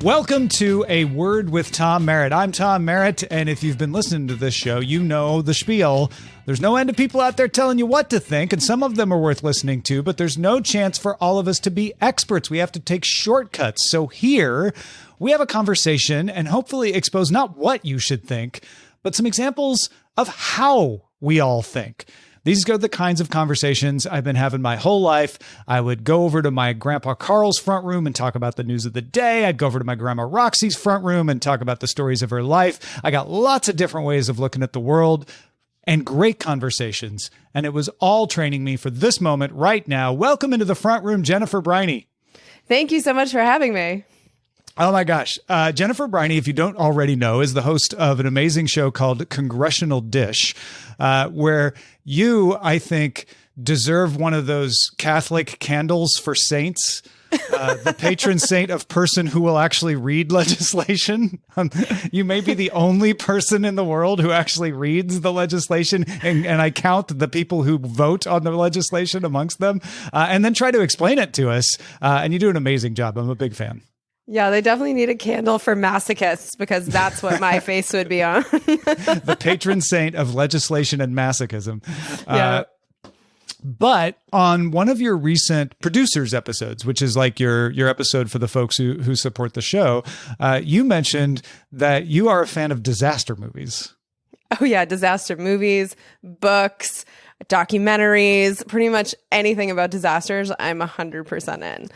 Welcome to A Word with Tom Merritt. I'm Tom Merritt, and if you've been listening to this show, you know the spiel. There's no end of people out there telling you what to think, and some of them are worth listening to, but there's no chance for all of us to be experts. We have to take shortcuts. So here, we have a conversation and hopefully expose not what you should think, but some examples of how we all think. These are the kinds of conversations I've been having my whole life. I would go over to my Grandpa Carl's front room and talk about the news of the day. I'd go over to my Grandma Roxy's front room and talk about the stories of her life. I got lots of different ways of looking at the world and great conversations. And it was all training me for this moment right now. Welcome into the front room, Jennifer Briney. Thank you so much for having me. Oh my gosh. Jennifer Briney, if you don't already know, is the host of an amazing show called Congressional Dish, where you, I think, deserve one of those Catholic candles for saints, the patron saint of person who will actually read legislation. You may be the only person in the world who actually reads the legislation, and I count the people who vote on the legislation amongst them, and then try to explain it to us. And you do an amazing job. I'm a big fan. Yeah, they definitely need a candle for masochists because that's what my face would be on. The patron saint of legislation and masochism. Yeah. But on one of your recent producers episodes, which is like your episode for the folks who support the show, you mentioned that you are a fan of disaster movies. Oh yeah, disaster movies, books, documentaries, pretty much anything about disasters, I'm 100% in.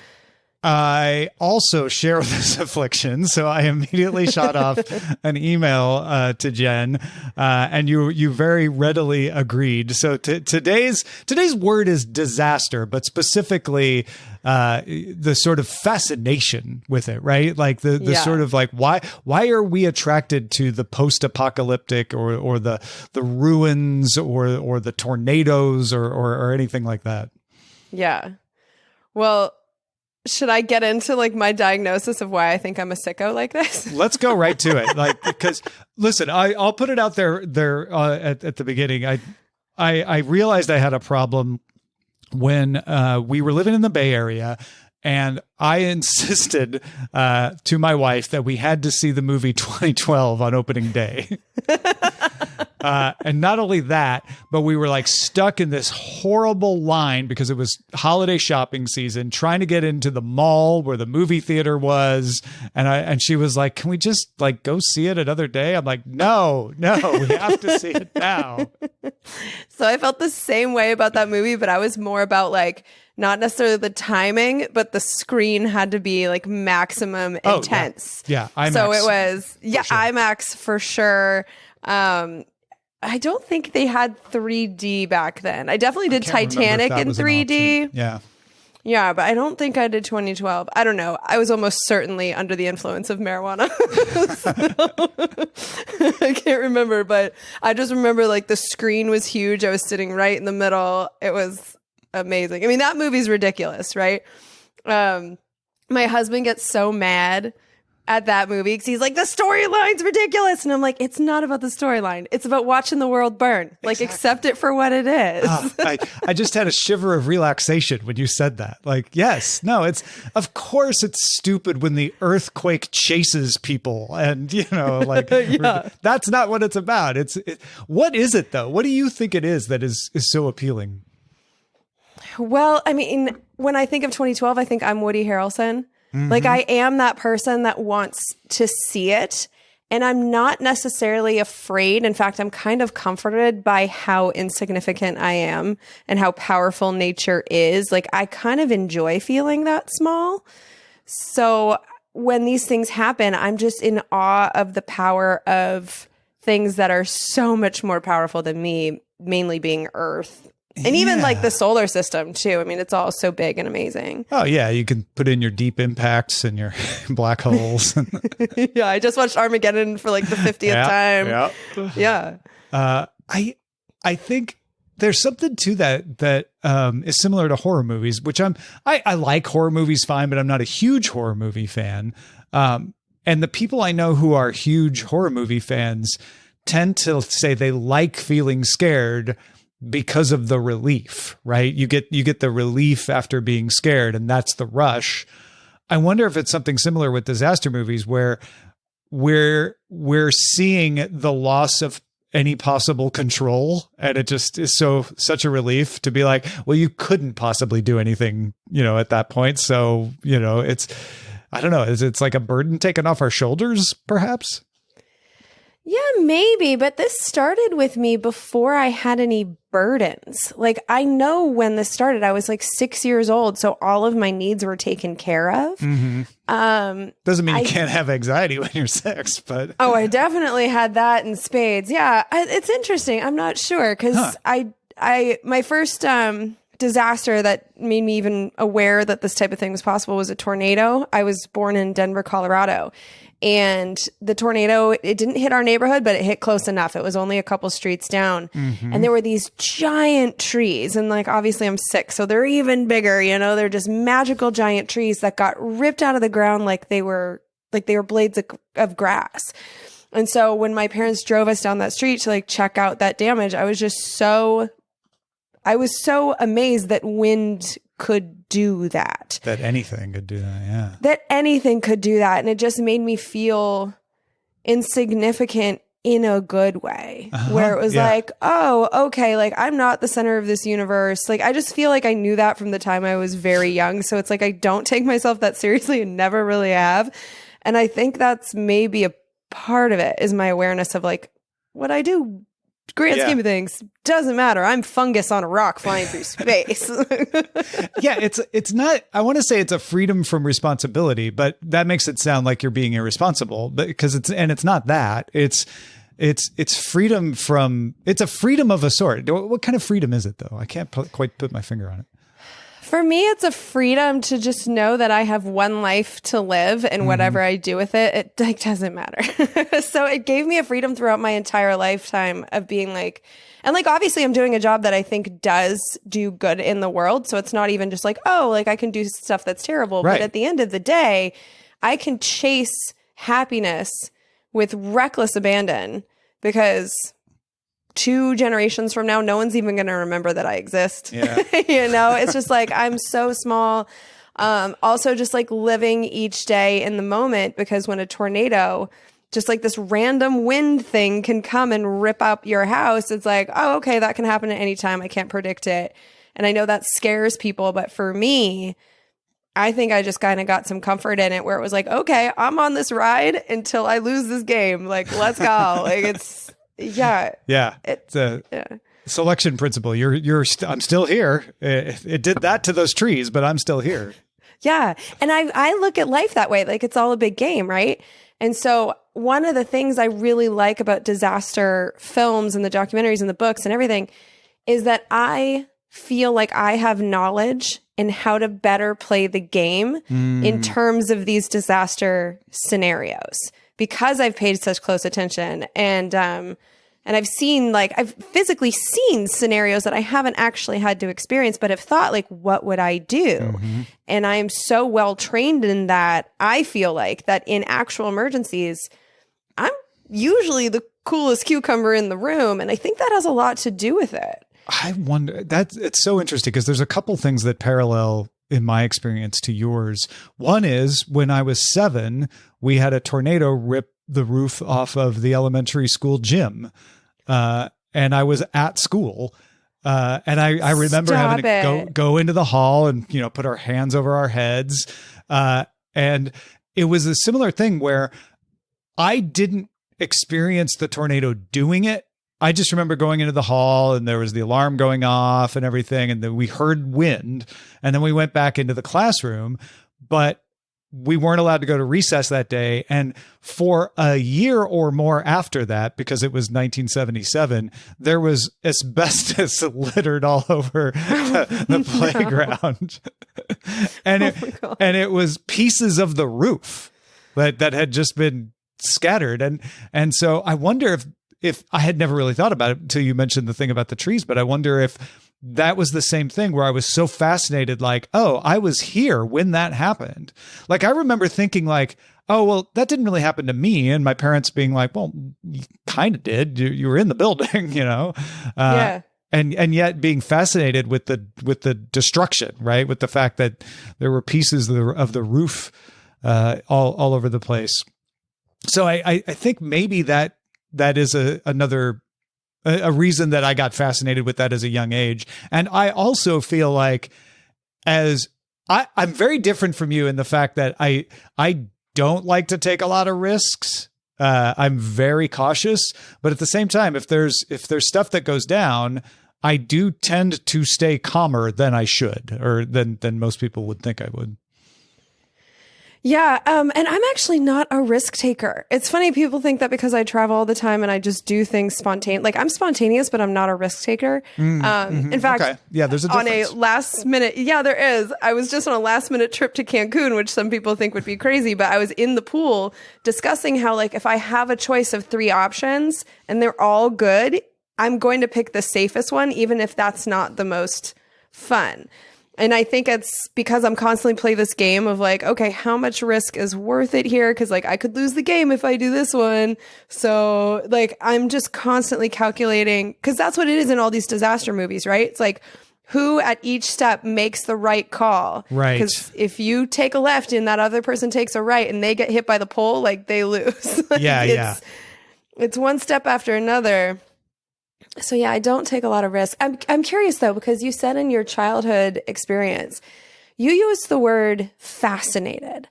I also share this affliction, so I immediately shot off an email to Jen, and you very readily agreed. So today's word is disaster, but specifically the sort of fascination with it, right? Like the sort of like why are we attracted to the post-apocalyptic or the ruins or the tornadoes or anything like that? Yeah. Well, should I get into like my diagnosis of why I think I'm a sicko like this? Let's go right to it. Like, because listen, I'll put it out there at the beginning. I realized I had a problem when we were living in the Bay Area, and I insisted to my wife that we had to see the movie 2012 on opening day. And not only that, but we were like stuck in this horrible line because it was holiday shopping season, trying to get into the mall where the movie theater was. And she was like, can we just like go see it another day? I'm like, no, we have to see it now. So I felt the same way about that movie, but I was more about like, not necessarily the timing, but the screen had to be like maximum intense. Yeah, IMAX. So it was, sure. IMAX for sure. I don't think they had 3D back then. I definitely did Titanic in 3D. Yeah, but I don't think I did 2012. I don't know. I was almost certainly under the influence of marijuana. I can't remember, but I just remember like the screen was huge. I was sitting right in the middle. It was amazing. I mean, that movie's ridiculous, right? My husband gets so mad at that movie because he's like, the storyline's ridiculous. And I'm like, it's not about the storyline. It's about watching the world burn. Like, accept it for what it is. I just had a shiver of relaxation when you said that. Like, yes, no, of course it's stupid when the earthquake chases people and, you know, like, that's not what it's about. What is it though? What do you think it is that is so appealing? Well, I mean, when I think of 2012, I think I'm Woody Harrelson. Mm-hmm. Like, I am that person that wants to see it, and I'm not necessarily afraid. In fact, I'm kind of comforted by how insignificant I am and how powerful nature is. Like, I kind of enjoy feeling that small. So when these things happen, I'm just in awe of the power of things that are so much more powerful than me, mainly being Earth. And even like the solar system too. I mean, it's all so big and amazing. Oh yeah. You can put in your deep impacts and your black holes. Yeah. I just watched Armageddon for like the 50th time. Yeah. I think there's something to that is similar to horror movies, which I like horror movies fine, but I'm not a huge horror movie fan. And the people I know who are huge horror movie fans tend to say they like feeling scared, because of the relief, right? You get the relief after being scared, and that's the rush. I wonder if it's something similar with disaster movies where we're seeing the loss of any possible control, and it just is such a relief to be like, well, you couldn't possibly do anything, at that point. So, it's, I don't know, it's like a burden taken off our shoulders, perhaps. Yeah, maybe. But this started with me before I had any burdens. Like, I know when this started, I was like 6 years old. So all of my needs were taken care of. Mm-hmm. Doesn't mean you can't have anxiety when you're 6, but. Oh, I definitely had that in spades. Yeah. It's interesting. I'm not sure. Cause my first, disaster that made me even aware that this type of thing was possible was a tornado. I was born in Denver, Colorado. And the tornado, it didn't hit our neighborhood, but it hit close enough. It was only a couple streets down. Mm-hmm. And there were these giant trees. And like, obviously I'm 6, so they're even bigger, they're just magical giant trees that got ripped out of the ground like they were blades of grass. And so when my parents drove us down that street to like check out that damage, I was so amazed that wind could do that. That anything could do that, yeah. That anything could do that. And it just made me feel insignificant in a good way, where it was like, oh, okay, like I'm not the center of this universe. Like, I just feel like I knew that from the time I was very young. So it's like, I don't take myself that seriously and never really have. And I think that's maybe a part of it, is my awareness of like, what I do, grand scheme of things, doesn't matter. I'm fungus on a rock flying through space. Yeah, it's not, I want to say it's a freedom from responsibility, but that makes it sound like you're being irresponsible, because it's not that. It's freedom from, it's a freedom of a sort. What kind of freedom is it though? I can't quite put my finger on it. For me, it's a freedom to just know that I have one life to live, and whatever I do with it, it like doesn't matter. So it gave me a freedom throughout my entire lifetime of being like, and like, obviously I'm doing a job that I think does do good in the world. So it's not even just like, oh, like I can do stuff that's terrible. Right. But at the end of the day, I can chase happiness with reckless abandon, because 2 generations from now, no one's even going to remember that I exist. Yeah. It's just like, I'm so small. Also just like living each day in the moment, because when a tornado, just like this random wind thing, can come and rip up your house, it's like, oh, okay, that can happen at any time. I can't predict it. And I know that scares people, but for me, I think I just kind of got some comfort in it, where it was like, okay, I'm on this ride until I lose this game. Like, let's go. Like, it's, yeah. It's a selection principle. I'm still here. It did that to those trees, but I'm still here. Yeah. And I look at life that way. Like, it's all a big game, right? And so one of the things I really like about disaster films and the documentaries and the books and everything is that I feel like I have knowledge in how to better play the game in terms of these disaster scenarios, because I've paid such close attention. And I've seen, like, I've physically seen scenarios that I haven't actually had to experience, but have thought, like, what would I do? Mm-hmm. And I am so well trained in that. I feel like that in actual emergencies, I'm usually the coolest cucumber in the room. And I think that has a lot to do with it. I wonder, it's so interesting, because there's a couple things that parallel in my experience to yours. One is, when I was 7, we had a tornado rip the roof off of the elementary school gym. And I was at school. And I remember having to go into the hall and, put our hands over our heads. And it was a similar thing where I didn't experience the tornado doing it. I just remember going into the hall, and there was the alarm going off and everything. And then we heard wind, and then we went back into the classroom, but we weren't allowed to go to recess that day. And for a year or more after that, because it was 1977, there was asbestos littered all over the playground. And it was pieces of the roof that had just been scattered. And so I wonder if I had never really thought about it until you mentioned the thing about the trees, but I wonder if that was the same thing, where I was so fascinated, like, oh, I was here when that happened. Like, I remember thinking like, oh, well, that didn't really happen to me. And my parents being like, well, you kind of did. You were in the building, Yeah. and yet being fascinated with the destruction, right? With the fact that there were pieces of the roof all over the place. So I think maybe that is another reason that I got fascinated with that as a young age. And I also feel like I'm very different from you in the fact that I don't like to take a lot of risks. I'm very cautious, but at the same time, if there's stuff that goes down, I do tend to stay calmer than I should, or than most people would think I would. Yeah. And I'm actually not a risk taker. It's funny. People think that because I travel all the time and I just do things spontaneous, like I'm spontaneous, but I'm not a risk taker. In fact, okay. Yeah, there's a difference. On a last minute. Yeah, there is. I was just on a last minute trip to Cancun, which some people think would be crazy, but I was in the pool discussing how, like, if I have a choice of 3 options and they're all good, I'm going to pick the safest one, even if that's not the most fun. And I think it's because I'm constantly play this game of like, okay, how much risk is worth it here? Because like I could lose the game if I do this one. So like I'm just constantly calculating, because that's what it is in all these disaster movies, right? It's like who at each step makes the right call. Right. Because if you take a left and that other person takes a right and they get hit by the pole, like they lose. Like, it's one step after another. So yeah, I don't take a lot of risk. I'm curious though, because you said in your childhood experience, you used the word fascinated.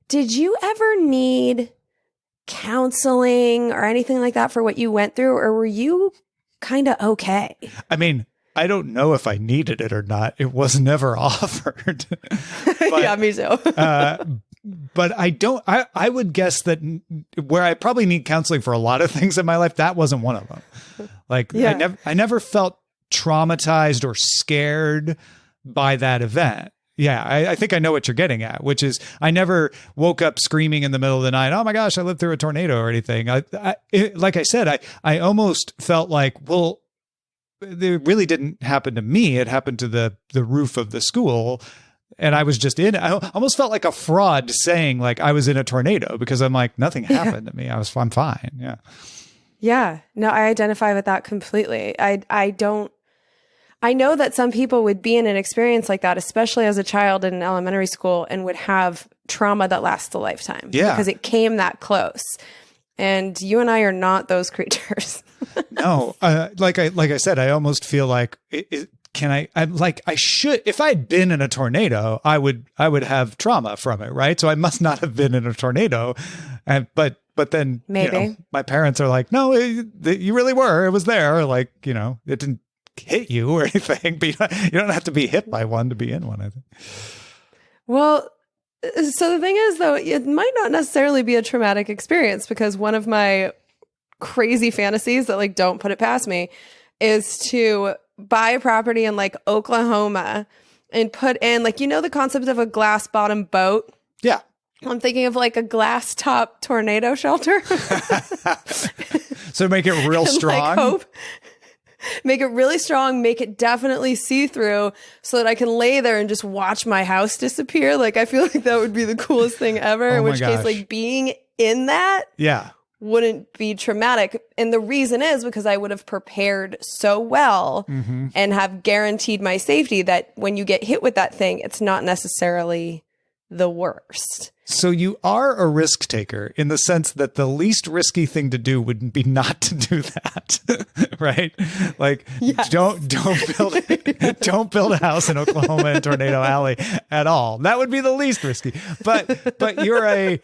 Did you ever need counseling or anything like that for what you went through, or were you kind of okay? I mean, I don't know if I needed it or not. It was never offered. But, yeah, me too. but I would guess that where I probably need counseling for a lot of things in my life, that wasn't one of them. Like I never felt traumatized or scared by that event. Yeah, I think I know what you're getting at, which is I never woke up screaming in the middle of the night, oh my gosh, I lived through a tornado or anything. Like I said, I almost felt like, well, it really didn't happen to me. It happened to the roof of the school. And I was just in it. I almost felt like a fraud saying like I was in a tornado, because I'm like, nothing happened to me. I'm fine. Yeah. Yeah. No, I identify with that completely. I know that some people would be in an experience like that, especially as a child in elementary school, and would have trauma that lasts a lifetime. Yeah. Because it came that close. And you and I are not those creatures. No. Like I said, I almost feel like I should, if I'd been in a tornado, I would have trauma from it. Right. So I must not have been in a tornado. But then maybe my parents are like, no, you really were. It was there. Like, it didn't hit you or anything, but you don't have to be hit by one to be in one, I think. Well, so the thing is, though, it might not necessarily be a traumatic experience, because one of my crazy fantasies that like don't put it past me is to buy a property in like Oklahoma and put in like, the concept of a glass bottom boat. Yeah. I'm thinking of like a glass top tornado shelter. So make it real strong. Make it really strong, make it definitely see-through, so that I can lay there and just watch my house disappear. Like, I feel like that would be the coolest thing ever. Oh, in which case, like, being in that wouldn't be traumatic. And the reason is because I would have prepared so well and have guaranteed my safety that when you get hit with that thing, it's not necessarily the worst. So you are a risk taker in the sense that the least risky thing to do would be not to do that, right? Like, yes. don't build a house in Oklahoma in Tornado Alley at all. That would be the least risky. But you're a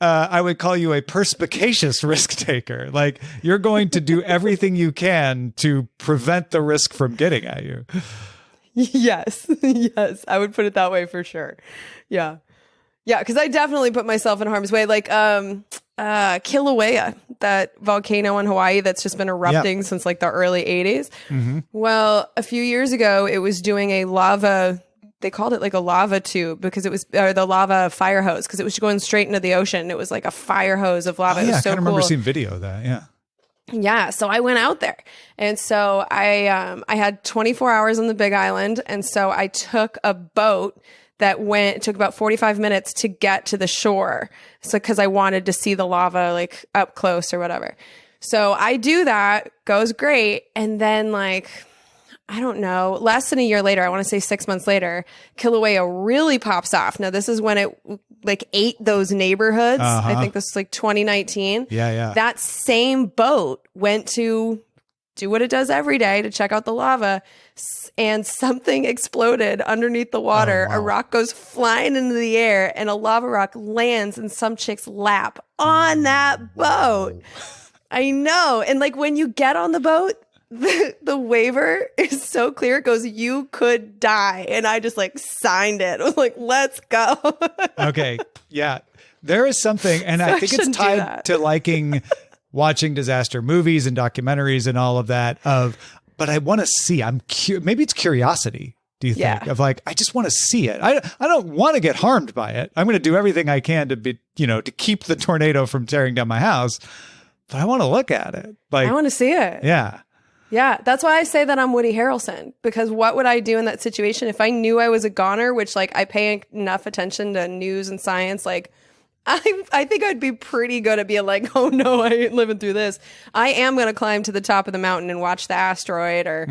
I would call you a perspicacious risk taker. Like, you're going to do everything you can to prevent the risk from getting at you. Yes. Yes. I would put it that way for sure. Yeah. Yeah. Cause I definitely put myself in harm's way. Like, Kilauea, that volcano in Hawaii that's just been erupting since like the early 80s. Well, a few years ago, it was doing a lava, they called it like a lava tube because it was, or the lava fire hose, because it was going straight into the ocean. It was like a fire hose of lava. Oh, yeah, it was so I kind of remember cool. seeing video of that. Yeah. Yeah. So I went out there, and so I had 24 hours on the Big Island. And so I took a boat that it took about 45 minutes to get to the shore. So, cause I wanted to see the lava like up close or whatever. So I do that, goes great. And then like, I don't know, less than a year later, I want to say 6 months later, Kilauea really pops off. Now, this is when it like ate those neighborhoods. I think this was like 2019. Yeah. That same boat went to do what it does every day to check out the lava, and something exploded underneath the water. Oh, wow. A rock goes flying into the air, and a lava rock lands in some chick's lap on that boat. I know. And like when you get on the boat, the waiver is so clear. It goes, you could die. And I just like signed it. I was like, let's go. Okay. Yeah. There is something, and I think it's tied to liking watching disaster movies and documentaries and all of that but I want to see, maybe it's curiosity. Do you think of like, I just want to see it. I don't want to get harmed by it. I'm going to do everything I can to be, to keep the tornado from tearing down my house, but I want to look at it. Like, I want to see it. Yeah. Yeah, that's why I say that I'm Woody Harrelson, because what would I do in that situation if I knew I was a goner, which like I pay enough attention to news and science, like I think I'd be pretty good at being like, oh no, I ain't living through this. I am going to climb to the top of the mountain and watch the asteroid or,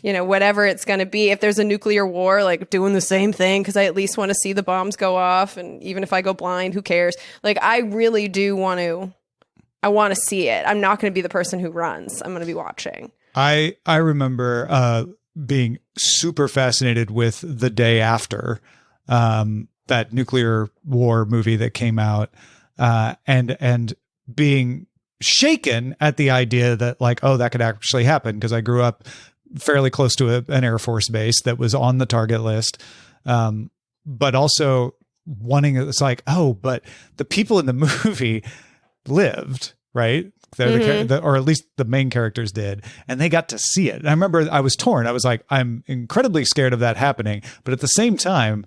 whatever it's going to be. If there's a nuclear war, like doing the same thing, because I at least want to see the bombs go off. And even if I go blind, who cares? Like, I really do want to see it. I'm not going to be the person who runs. I'm going to be watching. I remember being super fascinated with The Day After, that nuclear war movie that came out, and being shaken at the idea that like, oh, that could actually happen, because I grew up fairly close to an Air Force base that was on the target list, but also wanting, it's like, oh, but the people in the movie lived, right? Or at least the main characters did, and they got to see it. And I remember I was torn. I was like, I'm incredibly scared of that happening, but at the same time,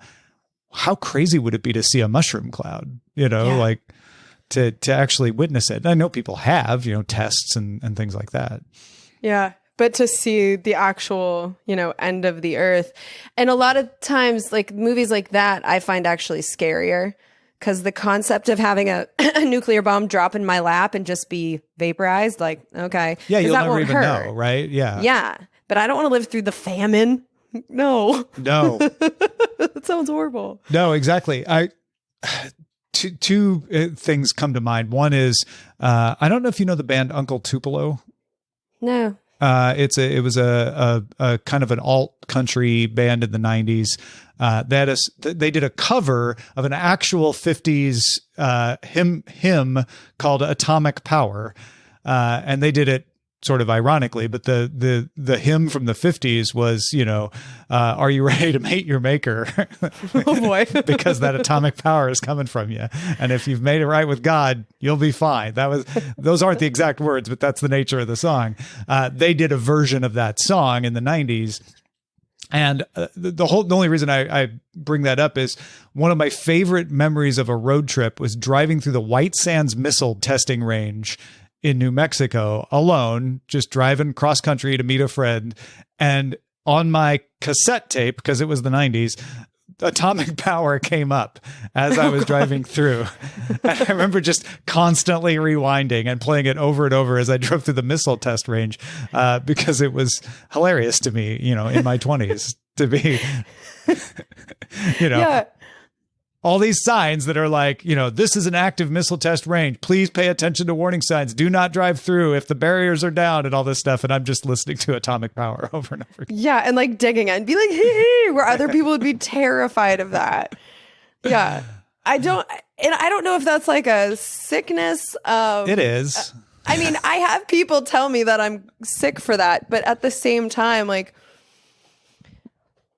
how crazy would it be to see a mushroom cloud, like to actually witness it? I know people have, tests and things like that. Yeah. But to see the actual, end of the earth. And a lot of times, like movies like that, I find actually scarier, because the concept of having a nuclear bomb drop in my lap and just be vaporized, like, okay. Yeah, you'll never even know, right? Yeah. Yeah. But I don't want to live through the famine. No. That sounds horrible. No, exactly. Two things come to mind. One is, I don't know if you know the band Uncle Tupelo. No. It was a kind of an alt country band in the 90s. They did a cover of an actual 50s hymn called Atomic Power. And they did it sort of ironically, but the hymn from the 50s was, are you ready to meet your maker? Oh boy. Because that atomic power is coming from you. And if you've made it right with God, you'll be fine. Those aren't the exact words, but that's the nature of the song. They did a version of that song in the 90s. And the only reason I bring that up is one of my favorite memories of a road trip was driving through the White Sands missile testing range in New Mexico alone, just driving cross country to meet a friend. And on my cassette tape, because it was the 90s, Atomic Power came up as I was driving through. And I remember just constantly rewinding and playing it over and over as I drove through the missile test range, because it was hilarious to me, in my 20s to be, Yeah. all these signs that are like, this is an active missile test range. Please pay attention to warning signs. Do not drive through if the barriers are down and all this stuff. And I'm just listening to Atomic Power over and over again. Yeah. And like digging it and be like, hey, where other people would be terrified of that. Yeah. I don't know if that's like a sickness. It is. I mean, I have people tell me that I'm sick for that, but at the same time, like,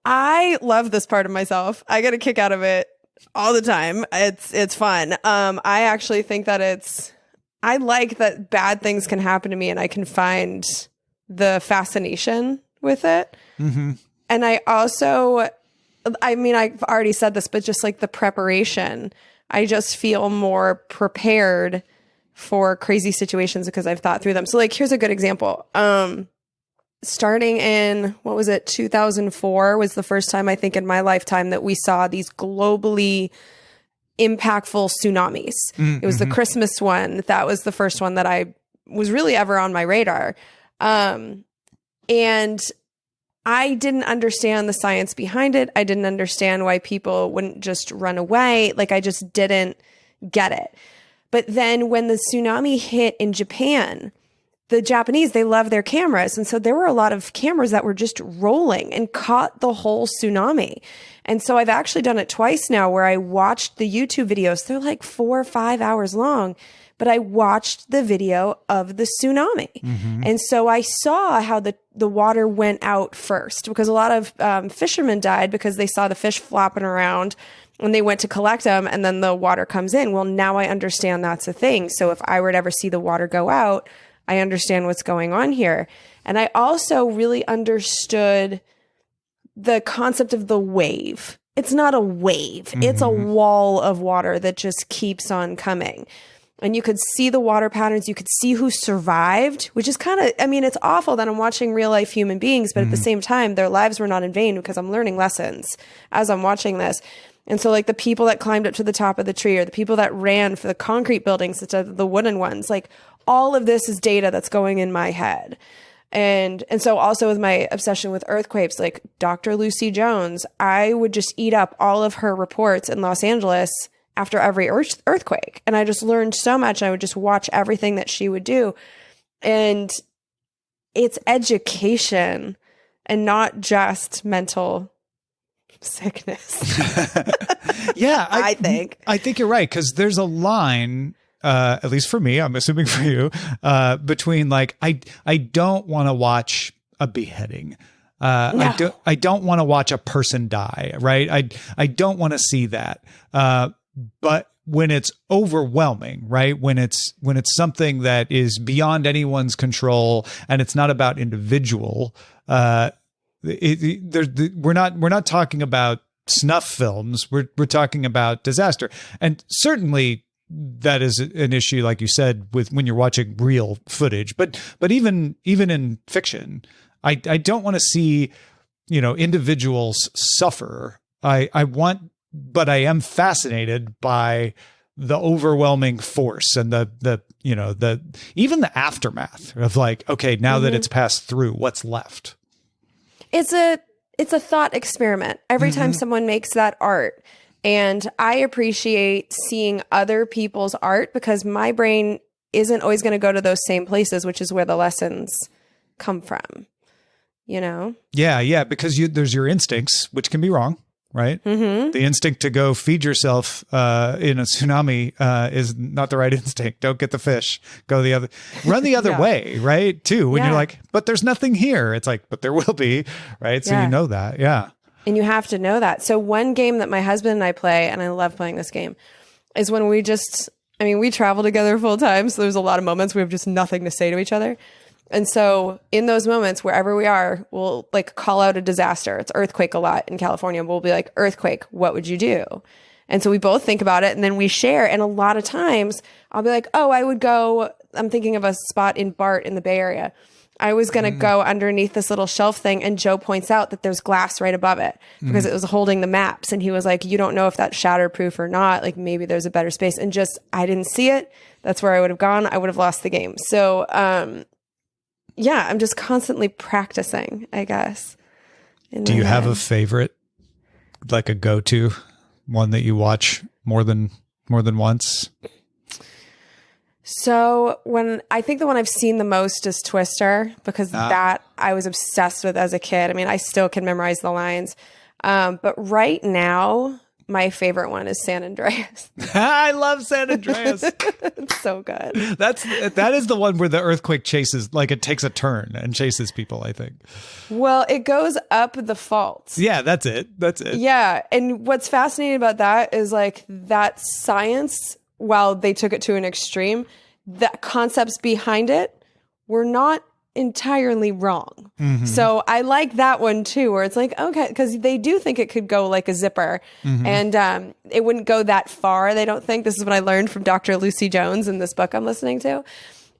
I love this part of myself. I get a kick out of it all the time. It's fun. I actually think that I like that bad things can happen to me and I can find the fascination with it. Mm-hmm. And I also, I've already said this, but just like the preparation, I just feel more prepared for crazy situations because I've thought through them. So like, here's a good example. Starting in, 2004 was the first time I think in my lifetime that we saw these globally impactful tsunamis. Mm-hmm. It was the Christmas one. That was the first one that I was really ever on my radar. And I didn't understand the science behind it. I didn't understand why people wouldn't just run away. Like, I just didn't get it. But then when the tsunami hit in Japan, the Japanese, they love their cameras. And so there were a lot of cameras that were just rolling and caught the whole tsunami. And so I've actually done it twice now where I watched the YouTube videos. They're like 4 or 5 hours long, but I watched the video of the tsunami. And so I saw how the water went out first, because a lot of fishermen died because they saw the fish flopping around when they went to collect them, and then the water comes in. Well, now I understand that's a thing. So if I were to ever see the water go out, I understand what's going on here. And I also really understood the concept of the wave. It's not a wave. It's a wall of water that just keeps on coming. And you could see the water patterns. You could see who survived, which is kind of, I mean, it's awful that I'm watching real life human beings, but at the same time, their lives were not in vain, because I'm learning lessons as I'm watching this. And so like the people that climbed up to the top of the tree, or the people that ran for the concrete buildings instead of the wooden ones, like all of this is data that's going in my head. And so also with my obsession with earthquakes, like Dr. Lucy Jones, I would just eat up all of her reports in Los Angeles after every earthquake. And I just learned so much. I would just watch everything that she would do. And it's education and not just mental sickness. Yeah. I think you're right. 'Cause there's a line, at least for me, I'm assuming for you, between like, I don't want to watch a beheading. No. I don't want to watch a person die. Right. I don't want to see that. But when it's overwhelming, right? When it's something that is beyond anyone's control, and it's not about individual, we're not talking about snuff films. We're talking about disaster. And certainly that is an issue, like you said, with when you're watching real footage, but even in fiction, I don't want to see, individuals suffer. But I am fascinated by the overwhelming force and the even the aftermath of like, okay, now that it's passed through, what's left? It's a thought experiment every time someone makes that art. And I appreciate seeing other people's art, because my brain isn't always going to go to those same places, which is where the lessons come from, Yeah, because there's your instincts, which can be wrong. Right? The instinct to go feed yourself in a tsunami is not the right instinct. Don't get the fish. Run the other way, right? Too. When you're like, but there's nothing here. It's like, but there will be, right? So you know that. Yeah. And you have to know that. So one game that my husband and I play, and I love playing this game, is when we travel together full time. So there's a lot of moments we have just nothing to say to each other. And so in those moments, wherever we are, we'll like call out a disaster. It's earthquake a lot in California. We'll be like, earthquake, what would you do? And so we both think about it, and then we share. And a lot of times I'll be like, oh, I would go, I'm thinking of a spot in BART in the Bay Area. I was going to go underneath this little shelf thing, and Joe points out that there's glass right above it because it was holding the maps. And he was like, you don't know if that's shatterproof or not. Like maybe there's a better space. And just, I didn't see it. That's where I would have gone. I would have lost the game. So, yeah, I'm just constantly practicing, I guess. Do you have a favorite, like a go-to one that you watch more than once? So I think the one I've seen the most is Twister, because that I was obsessed with as a kid. I mean, I still can memorize the lines. But right now, my favorite one is San Andreas. I love San Andreas. It's so good. That is the one where the earthquake chases, like it takes a turn and chases people, I think. Well, it goes up the fault. Yeah, that's it. Yeah. And what's fascinating about that is like that science, while they took it to an extreme, the concepts behind it were not entirely wrong. So I like that one too, where it's like, okay, because they do think it could go like a zipper, and it wouldn't go that far. They don't think. This is what I learned from Dr. Lucy Jones in this book I'm listening to.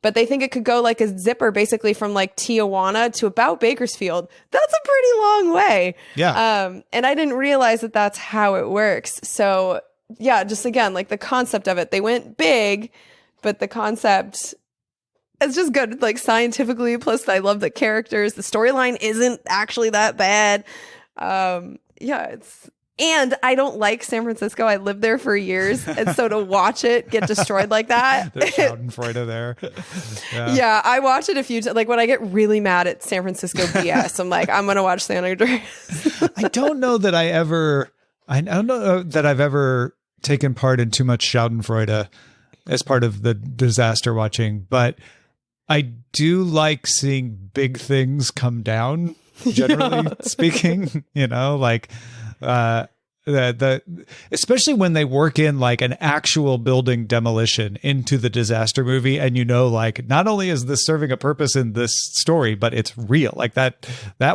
But they think it could go like a zipper, basically from like Tijuana to about Bakersfield. That's a pretty long way. Yeah. And I didn't realize that that's how it works. So yeah, just again, like the concept of it, they went big, but the concept it's just good, like scientifically. Plus, I love the characters. The storyline isn't actually that bad. And I don't like San Francisco. I lived there for years. And so to watch it get destroyed like that. There's Schadenfreude there. Yeah, I watch it a few times. Like when I get really mad at San Francisco BS, I'm like, I'm going to watch San Andreas. I don't know that I've ever taken part in too much Schadenfreude as part of the disaster watching, but I do like seeing big things come down, generally speaking, like, especially when they work in like an actual building demolition into the disaster movie, and like not only is this serving a purpose in this story, but it's real. Like that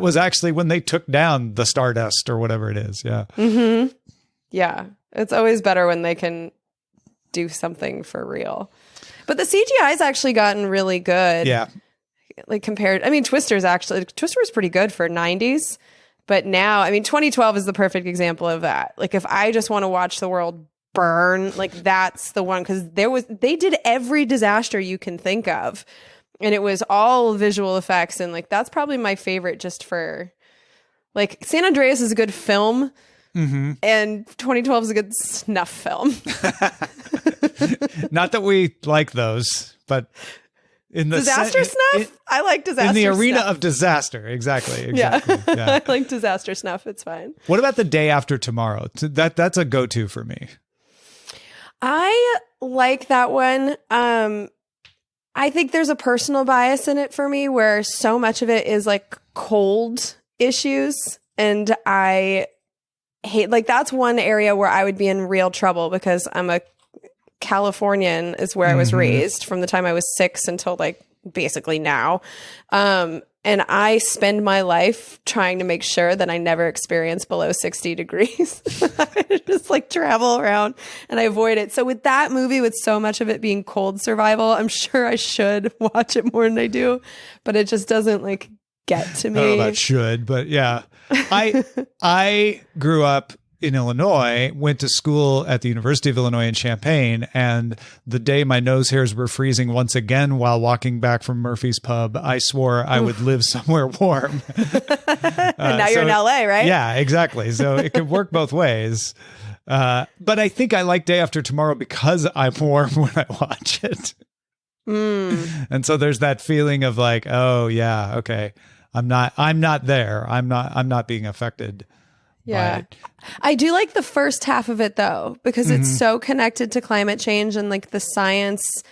was actually when they took down the Stardust or whatever it is. Yeah. Mm-hmm. Yeah. It's always better when they can do something for real. But the CGI's actually gotten really good. Yeah. Like Twister was pretty good for 90s. But now, 2012 is the perfect example of that. Like, if I just want to watch the world burn, like, that's the one. Because they did every disaster you can think of. And it was all visual effects. And, like, that's probably my favorite just for, like, San Andreas is a good film. Mm-hmm. And 2012 is a good snuff film. Not that we like those, but... in the disaster snuff? I like disaster in the arena snuff. of disaster. Exactly. Yeah. Yeah. I like disaster snuff. It's fine. What about The Day After Tomorrow? That's a go-to for me. I like that one. I think there's a personal bias in it for me where so much of it is like cold issues. And I hate, like, that's one area where I would be in real trouble because I'm a Californian is where I was raised from the time I was 6 until like basically now. And I spend my life trying to make sure that I never experience below 60 degrees. I just like travel around and I avoid it. So with that movie, with so much of it being cold survival, I'm sure I should watch it more than I do, but it just doesn't like get to me. I don't know about should, but yeah. I grew up in Illinois, went to school at the University of Illinois in Champaign, and the day my nose hairs were freezing once again while walking back from Murphy's Pub, I swore I would live somewhere warm. And now you're in LA, right? Yeah, exactly. So it could work both ways. But I think I like Day After Tomorrow because I'm warm when I watch it. And so there's that feeling of like, oh yeah, okay. I'm not there. I'm not being affected. Yeah. I do like the first half of it though, because it's so connected to climate change and like the science.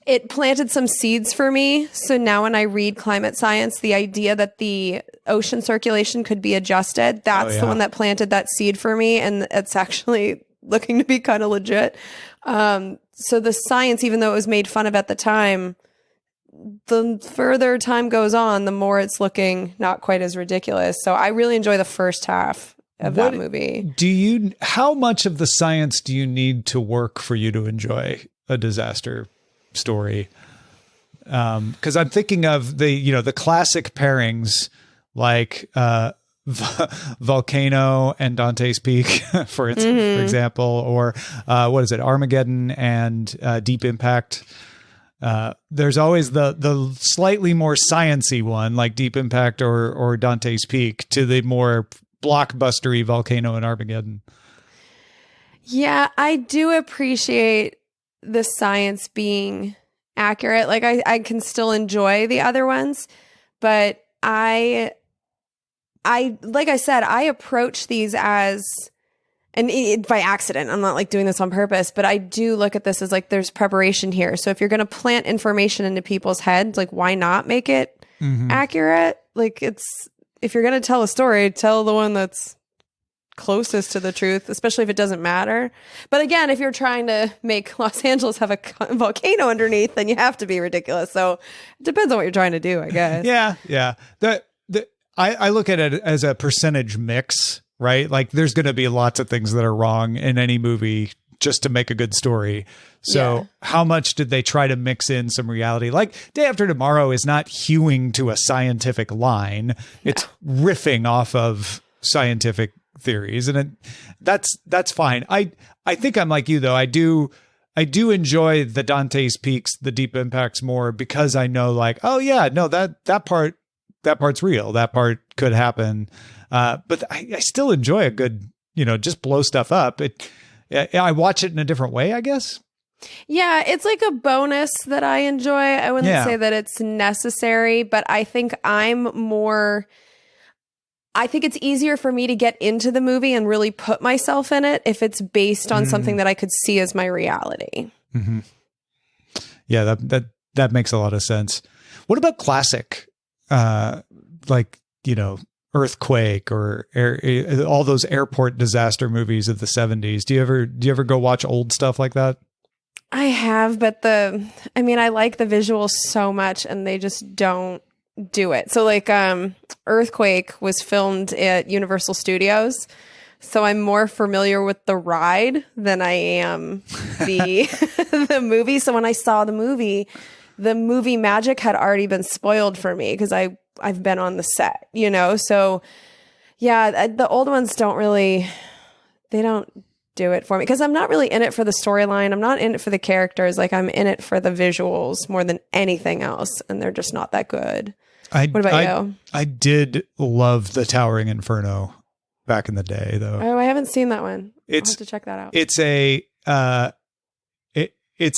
It planted some seeds for me. So now when I read climate science, the idea that the ocean circulation could be adjusted, that's the one that planted that seed for me. And it's actually looking to be kind of legit. So the science, even though it was made fun of at the time, the further time goes on, the more it's looking not quite as ridiculous. So I really enjoy the first half of that movie. How much of the science do you need to work for you to enjoy a disaster story? Because I'm thinking of the classic pairings like Volcano and Dante's Peak, for example, or what is it, Armageddon and Deep Impact. There's always the slightly more sciencey one like Deep Impact or Dante's Peak to the more blockbustery Volcano and Armageddon. Yeah, I do appreciate the science being accurate. Like I can still enjoy the other ones, but I like I said, I approach these as, and by accident, I'm not like doing this on purpose, but I do look at this as like there's preparation here. So if you're going to plant information into people's heads, like why not make it accurate? Like if you're going to tell a story, tell the one that's closest to the truth, especially if it doesn't matter. But again, if you're trying to make Los Angeles have a volcano underneath, then you have to be ridiculous. So it depends on what you're trying to do, I guess. Yeah. I look at it as a percentage mix, right? Like there's going to be lots of things that are wrong in any movie just to make a good story. So how much did they try to mix in some reality? Like Day After Tomorrow is not hewing to a scientific line. It's riffing off of scientific theories. And that's fine. I think I'm like you though. I do I do enjoy the Dante's Peaks, the deep impacts more because I know like, oh yeah, no, that part's real. That part could happen. But I still enjoy a good, just blow stuff up. I watch it in a different way, I guess. Yeah, it's like a bonus that I enjoy. I wouldn't say that it's necessary, but I think I think it's easier for me to get into the movie and really put myself in it if it's based on something that I could see as my reality. Mm-hmm. Yeah, that makes a lot of sense. What about classic, earthquake or all those airport disaster movies of the 70s? Do you ever go watch old stuff like that? I have, but I like the visuals so much and they just don't do it. So like Earthquake was filmed at Universal Studios. So I'm more familiar with the ride than I am the the movie. So when I saw the movie magic had already been spoiled for me because I've been on the set, So yeah, the old ones they don't do it for me because I'm not really in it for the storyline. I'm not in it for the characters. Like I'm in it for the visuals more than anything else. And they're just not that good. What about you? I did love the Towering Inferno back in the day though. Oh, I haven't seen that one. I'll have to check that out. It's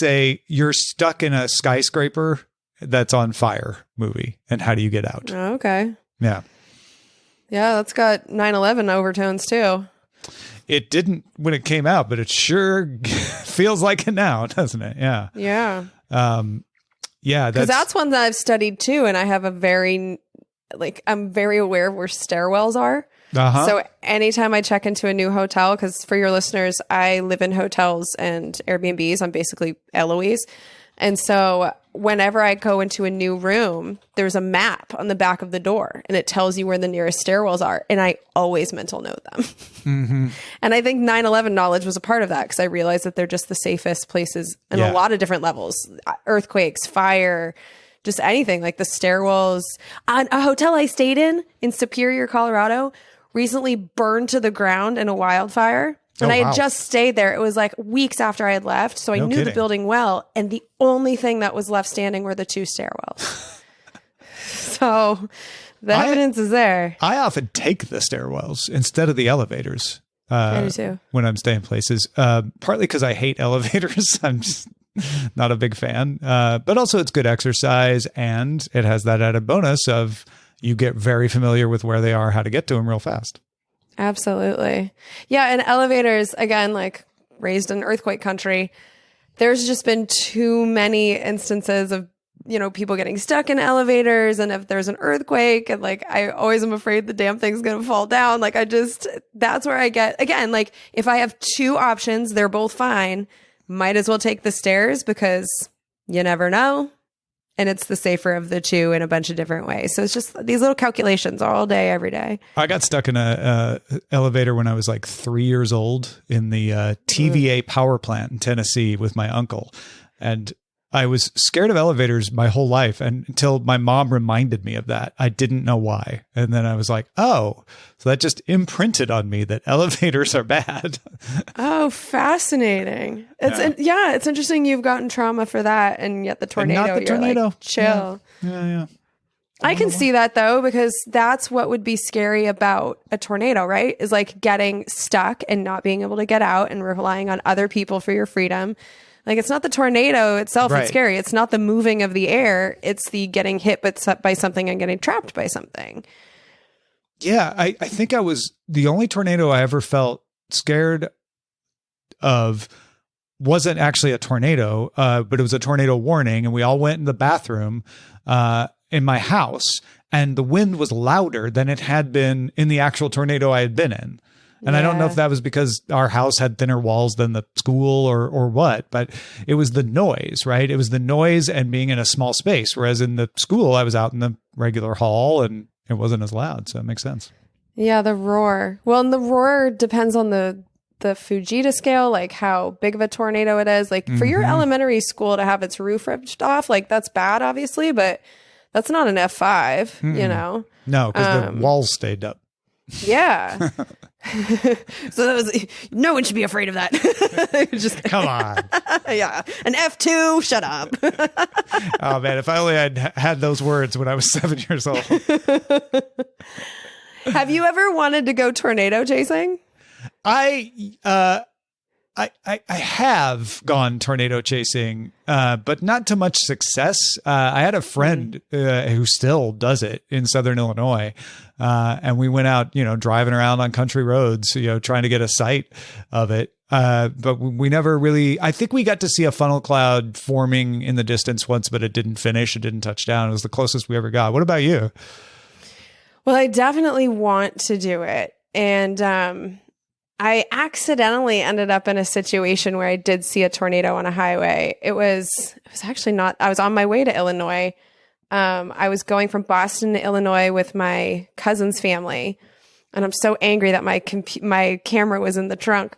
a you're stuck in a skyscraper that's on fire movie. And how do you get out? Oh, okay. Yeah. Yeah, that's got 9/11 overtones too. It didn't when it came out, but it sure feels like it now, doesn't it? Yeah. Yeah. Yeah. Because that's one that I've studied too. And I have I'm very aware of where stairwells are. Uh-huh. So anytime I check into a new hotel, because for your listeners, I live in hotels and Airbnbs. I'm basically Eloise. And so whenever I go into a new room, there's a map on the back of the door and it tells you where the nearest stairwells are. And I always mental note them. Mm-hmm. And I think 9/11 knowledge was a part of that because I realized that they're just the safest places in a lot of different levels. Earthquakes, fire, just anything like the stairwells. A hotel I stayed in Superior, Colorado, recently burned to the ground in a wildfire. And I had just stayed there. It was like weeks after I had left. So I knew the building well. And the only thing that was left standing were the 2 stairwells. So the evidence is there. I often take the stairwells instead of the elevators. I do too. When I'm staying places. Partly because I hate elevators. I'm just not a big fan. But also it's good exercise. And it has that added bonus of you get very familiar with where they are, how to get to them real fast. Absolutely. Yeah. And elevators, again, like raised in earthquake country, there's just been too many instances of, people getting stuck in elevators. And if there's an earthquake and like, I always am afraid the damn thing's going to fall down. Like that's where I get, again, like if I have 2 options, they're both fine. Might as well take the stairs because you never know. And it's the safer of the 2 in a bunch of different ways. So it's just these little calculations all day, every day. I got stuck in a elevator when I was like 3 years old in the TVA power plant in Tennessee with my uncle. And I was scared of elevators my whole life until my mom reminded me of that. I didn't know why. And then I was like, oh, so that just imprinted on me that elevators are bad. Oh, fascinating. It's interesting you've gotten trauma for that. And yet the tornado, not the tornado. Like, chill. Yeah. I can see that though, because that's what would be scary about a tornado, right? Is like getting stuck and not being able to get out and relying on other people for your freedom. Like it's not the tornado itself that's scary. It's not the moving of the air. It's the getting hit by something and getting trapped by something. Yeah, I think the only tornado I ever felt scared of wasn't actually a tornado, but it was a tornado warning. And we all went in the bathroom in my house and the wind was louder than it had been in the actual tornado I had been in. And I don't know if that was because our house had thinner walls than the school or what, but it was the noise, right? It was the noise and being in a small space. Whereas in the school, I was out in the regular hall and it wasn't as loud. So it makes sense. Yeah, the roar. Well, and the roar depends on the Fujita scale, like how big of a tornado it is. Like for your elementary school to have its roof ripped off, like that's bad, obviously, but that's not an F5, No, because the walls stayed up. Yeah. So that was, no one should be afraid of that. Just Come on. Yeah. An F2, shut up. Oh man, if I only had those words when I was 7 years old. Have you ever wanted to go tornado chasing? I have gone tornado chasing, but not to much success. I had a friend who still does it in Southern Illinois. And we went out, driving around on country roads, trying to get a sight of it. But we never really, I think we got to see a funnel cloud forming in the distance once, but it didn't finish. It didn't touch down. It was the closest we ever got. What about you? Well, I definitely want to do it. And I accidentally ended up in a situation where I did see a tornado on a highway. It was actually not, I was on my way to Illinois. I was going from Boston to Illinois with my cousin's family. And I'm so angry that my camera was in the trunk.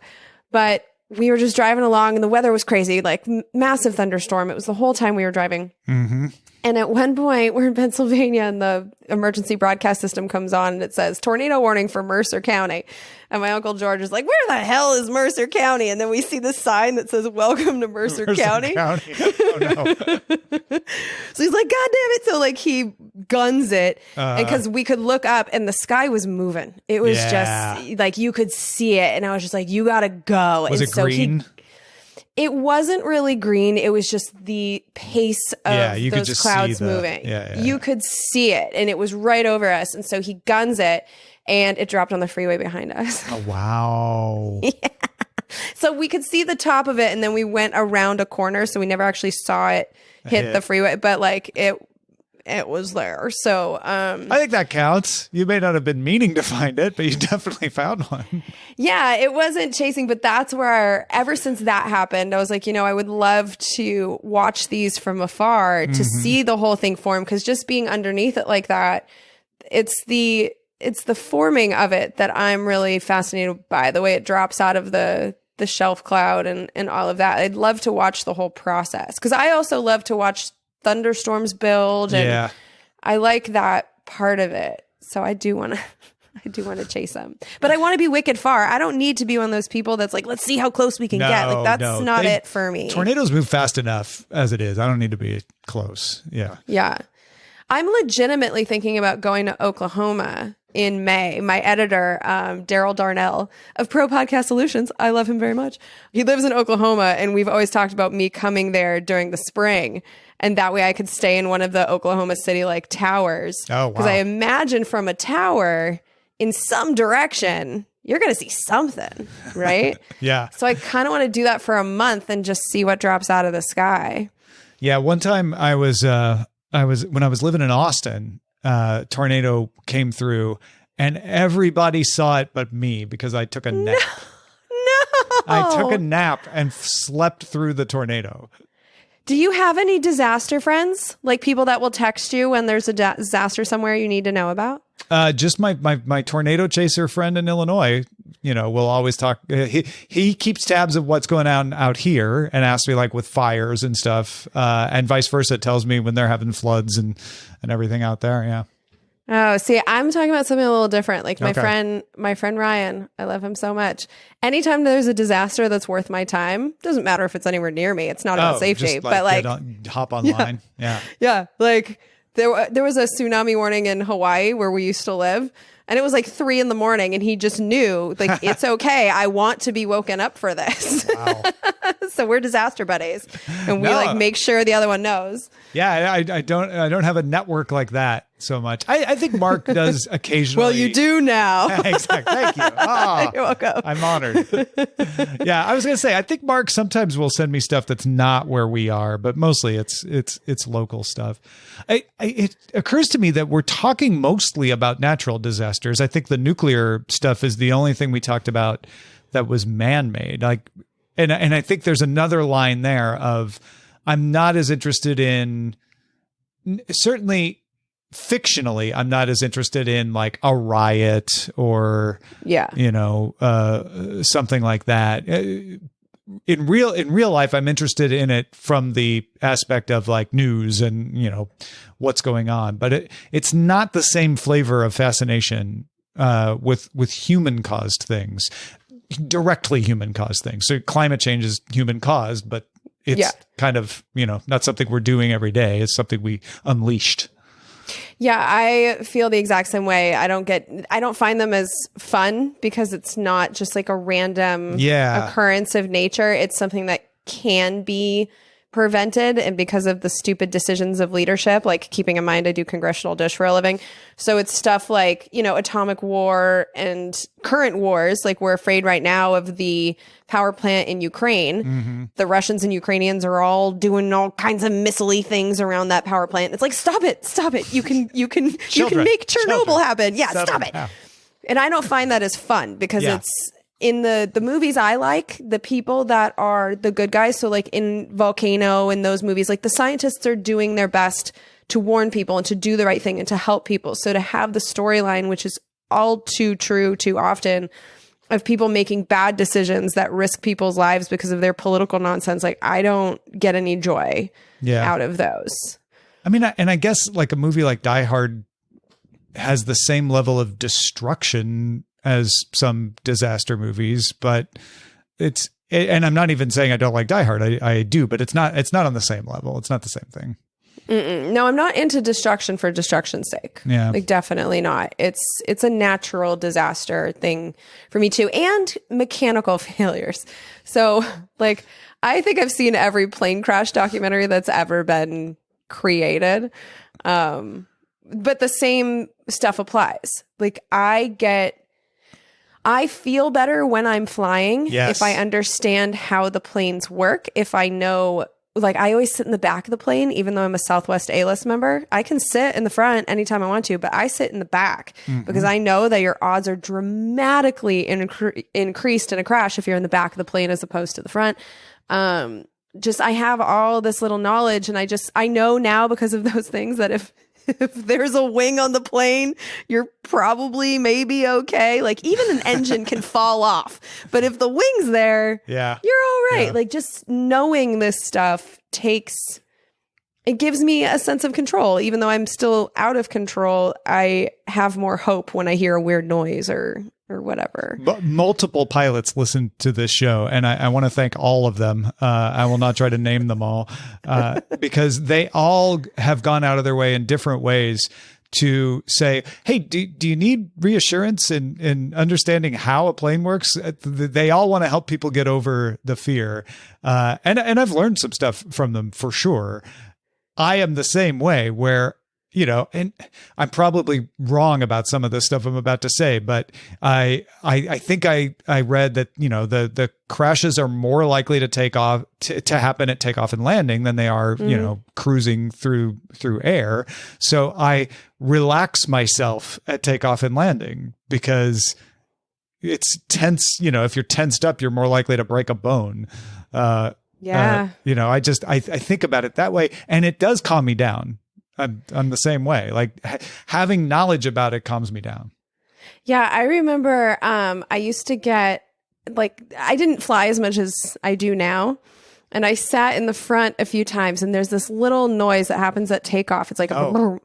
But we were just driving along and the weather was crazy, like massive thunderstorm. It was the whole time we were driving. Mm-hmm. And at one point, we're in Pennsylvania and the emergency broadcast system comes on and it says tornado warning for Mercer County. And my Uncle George is like, where the hell is Mercer County? And then we see the sign that says, welcome to Mercer County. Oh, no. So he's like, God damn it. So like he guns it. And because we could look up and the sky was moving. It was just like you could see it. And I was just like, you got to go. Was and it green? It wasn't really green. It was just the pace of those clouds moving. You could see it and it was right over us. And so he guns it and it dropped on the freeway behind us. Oh, wow. Yeah. So we could see the top of it and then we went around a corner. So we never actually saw it hit the freeway, but like it was there. So I think that counts. You may not have been meaning to find it, but you definitely found one. Yeah, it wasn't chasing, but that's where ever since that happened, I was like, I would love to watch these from afar to see the whole thing form, because just being underneath it like that, it's the forming of it that I'm really fascinated by, the way it drops out of the shelf cloud and all of that. I'd love to watch the whole process, because I also love to watch thunderstorms build, and I like that part of it. So I do want to chase them, but I want to be wicked far. I don't need to be one of those people that's like, let's see how close we can get. Like that's not it for me. Tornadoes move fast enough as it is. I don't need to be close. Yeah. I'm legitimately thinking about going to Oklahoma in May. My editor, Daryl Darnell of Pro Podcast Solutions, I love him very much. He lives in Oklahoma, and we've always talked about me coming there during the spring. And that way I could stay in one of the Oklahoma City like towers. Oh, wow. Because I imagine from a tower in some direction, you're going to see something, right? Yeah. So I kind of want to do that for a month and just see what drops out of the sky. Yeah. One time when I was living in Austin, tornado came through and everybody saw it but me, because I took a nap. No. I took a nap and slept through the tornado. Do you have any disaster friends? Like people that will text you when there's a disaster somewhere you need to know about? Just my tornado chaser friend in Illinois, we'll always talk. He keeps tabs of what's going on out here and asks me like with fires and stuff, and vice versa. Tells me when they're having floods and everything out there. Yeah. Oh, see, I'm talking about something a little different. Like my friend Ryan, I love him so much. Anytime there's a disaster that's worth my time, doesn't matter if it's anywhere near me. It's not about safety, but like hop online. Yeah. Yeah. Like there was a tsunami warning in Hawaii where we used to live. And it was like 3 a.m. and he just knew like, it's okay. I want to be woken up for this. Wow. So we're disaster buddies, and we like make sure the other one knows. Yeah. I don't have a network like that so much. I think Mark does occasionally. Well, you do now. Exactly. Thank you. Oh, you're welcome. I'm honored. Yeah. I was going to say, I think Mark sometimes will send me stuff that's not where we are, but mostly it's local stuff. It occurs to me that we're talking mostly about natural disasters. I think the nuclear stuff is the only thing we talked about that was man-made. Like, and I think there's another line there of, I'm not as interested in, certainly fictionally, I'm not as interested in like a riot or, something like that. In real life, I'm interested in it from the aspect of like news and, what's going on, but it's not the same flavor of fascination with human caused things, directly human caused things. So climate change is human caused, but it's kind of, not something we're doing every day. It's something we unleashed. Yeah, I feel the exact same way. I don't find them as fun because it's not just like a random occurrence of nature. It's something that can be prevented, and because of the stupid decisions of leadership, like keeping in mind I do Congressional Dish for a living. So it's stuff like, atomic war and current wars. Like we're afraid right now of the power plant in Ukraine. Mm-hmm. The Russians and Ukrainians are all doing all kinds of missile-y things around that power plant. It's like, stop it. You can make Chernobyl happen. Yeah, stop it. And I don't find that as fun because it's in the movies I like, the people that are the good guys. So like in Volcano and those movies, like the scientists are doing their best to warn people and to do the right thing and to help people. So to have the storyline, which is all too true too often, of people making bad decisions that risk people's lives because of their political nonsense, like I don't get any joy out of those. I mean, and I guess like a movie like Die Hard has the same level of destruction as some disaster movies, but and I'm not even saying I don't like Die Hard. I do, but it's not on the same level. It's not the same thing. No, I'm not into destruction for destruction's sake. Yeah. Like definitely not. It's a natural disaster thing for me too. And mechanical failures. So like, I think I've seen every plane crash documentary that's ever been created. But the same stuff applies. Like I feel better when I'm flying if I understand how the planes work. If I know, like I always sit in the back of the plane, even though I'm a Southwest A-list member. I can sit in the front anytime I want to, but I sit in the back because I know that your odds are dramatically increased in a crash if you're in the back of the plane as opposed to the front. I have all this little knowledge, and I know now because of those things that if there's a wing on the plane, you're probably maybe okay. Like even an engine can fall off, but if the wing's there, you're all right. Like just knowing this stuff it gives me a sense of control. Even though I'm still out of control, I have more hope when I hear a weird noise or whatever. But multiple pilots listen to this show, and I want to thank all of them. I will not try to name them all because they all have gone out of their way in different ways to say, hey, do you need reassurance in understanding how a plane works? They all want to help people get over the fear. And I've learned some stuff from them for sure. I am the same way where, and I'm probably wrong about some of the stuff I'm about to say, but I think I read that, the crashes are more likely to take off to happen at takeoff and landing than they are, cruising through air. So I relax myself at takeoff and landing because it's tense. If you're tensed up, you're more likely to break a bone. I think about it that way, and it does calm me down. I'm the same way. Like having knowledge about it calms me down. Yeah, I remember I used to get I didn't fly as much as I do now. And I sat in the front a few times, and there's this little noise that happens at takeoff. It's like a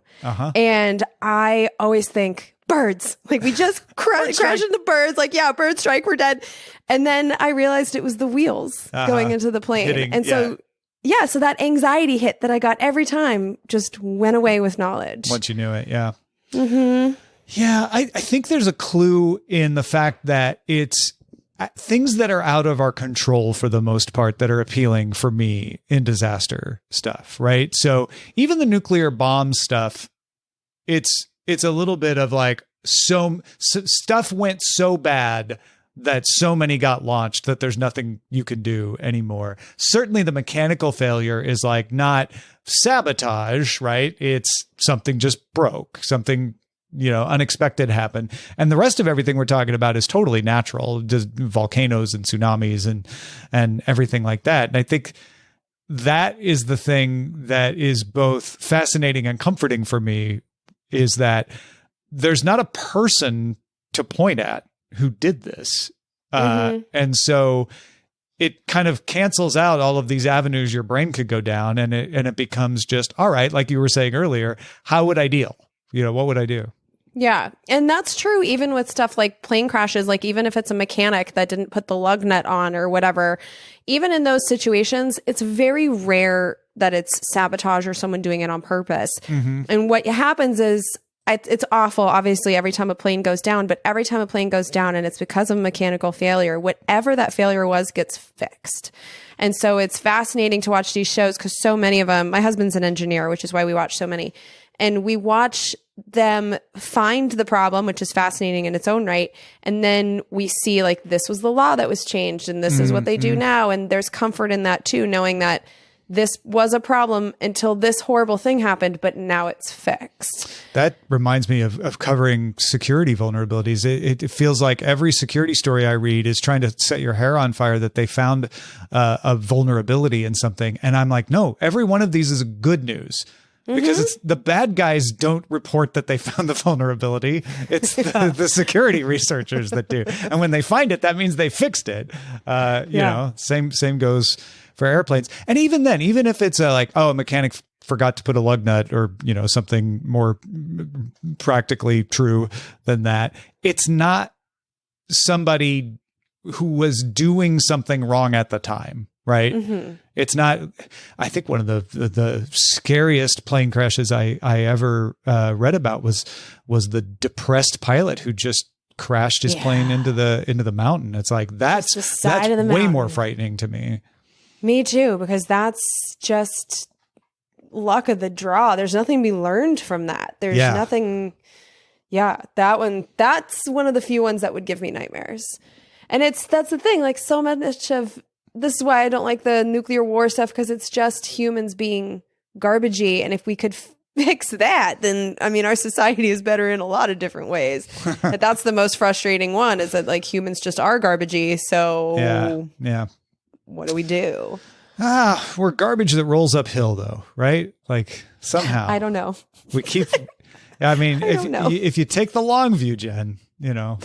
and I always think birds. Like we just crash into birds. Like, yeah, bird strike, we're dead. And then I realized it was the wheels going into the plane. So that anxiety hit that I got every time just went away with knowledge. Once you knew it, yeah. Mm-hmm. Yeah, I think there's a clue in the fact that it's things that are out of our control for the most part that are appealing for me in disaster stuff, right? So even the nuclear bomb stuff, it's a little bit of like so stuff went so bad that so many got launched that there's nothing you can do anymore. Certainly the mechanical failure is like not sabotage, right? It's something just broke, something unexpected happened. And the rest of everything we're talking about is totally natural, just volcanoes and tsunamis and everything like that. And I think that is the thing that is both fascinating and comforting for me, is that there's not a person to point at who did this. And so it kind of cancels out all of these avenues your brain could go down, and it becomes just, all right, like you were saying earlier, how would I deal? What would I do? Yeah. And that's true even with stuff like plane crashes, like even if it's a mechanic that didn't put the lug nut on or whatever, even in those situations, it's very rare that it's sabotage or someone doing it on purpose. And what happens is it's awful, obviously, every time a plane goes down, but every time a plane goes down and it's because of a mechanical failure, whatever that failure was gets fixed. And so it's fascinating to watch these shows because so many of them, my husband's an engineer, which is why we watch so many. And we watch them find the problem, which is fascinating in its own right. And then we see like, this was the law that was changed and this is what they do now. And there's comfort in that too, knowing that this was a problem until this horrible thing happened, but now it's fixed. That reminds me of covering security vulnerabilities. It feels like every security story I read is trying to set your hair on fire that they found a vulnerability in something. And I'm like, no, every one of these is good news. Because it's the bad guys don't report that they found the vulnerability. It's the security researchers that do. And when they find it, that means they fixed it. You know, same goes for airplanes. And even then, even if it's a mechanic forgot to put a lug nut or, you know, something more practically true than that, it's not somebody who was doing something wrong at the time. Right. It's not, I think one of the scariest plane crashes I ever read about was the depressed pilot who just crashed his plane into the mountain. It's like, that's way more frightening to me. Me too, because that's just luck of the draw. There's nothing to be learned from that. There's nothing. Yeah, that's one of the few ones that would give me nightmares. And that's the thing, like so much of, this is why I don't like the nuclear war stuff, because it's just humans being garbagey. And if we could fix that, then, I mean, our society is better in a lot of different ways. But that's the most frustrating one, is that like humans just are garbagey. So what do we do? We're garbage that rolls uphill though, right? Like somehow. I don't know. We keep, I mean, if you take the long view, Jen, you know.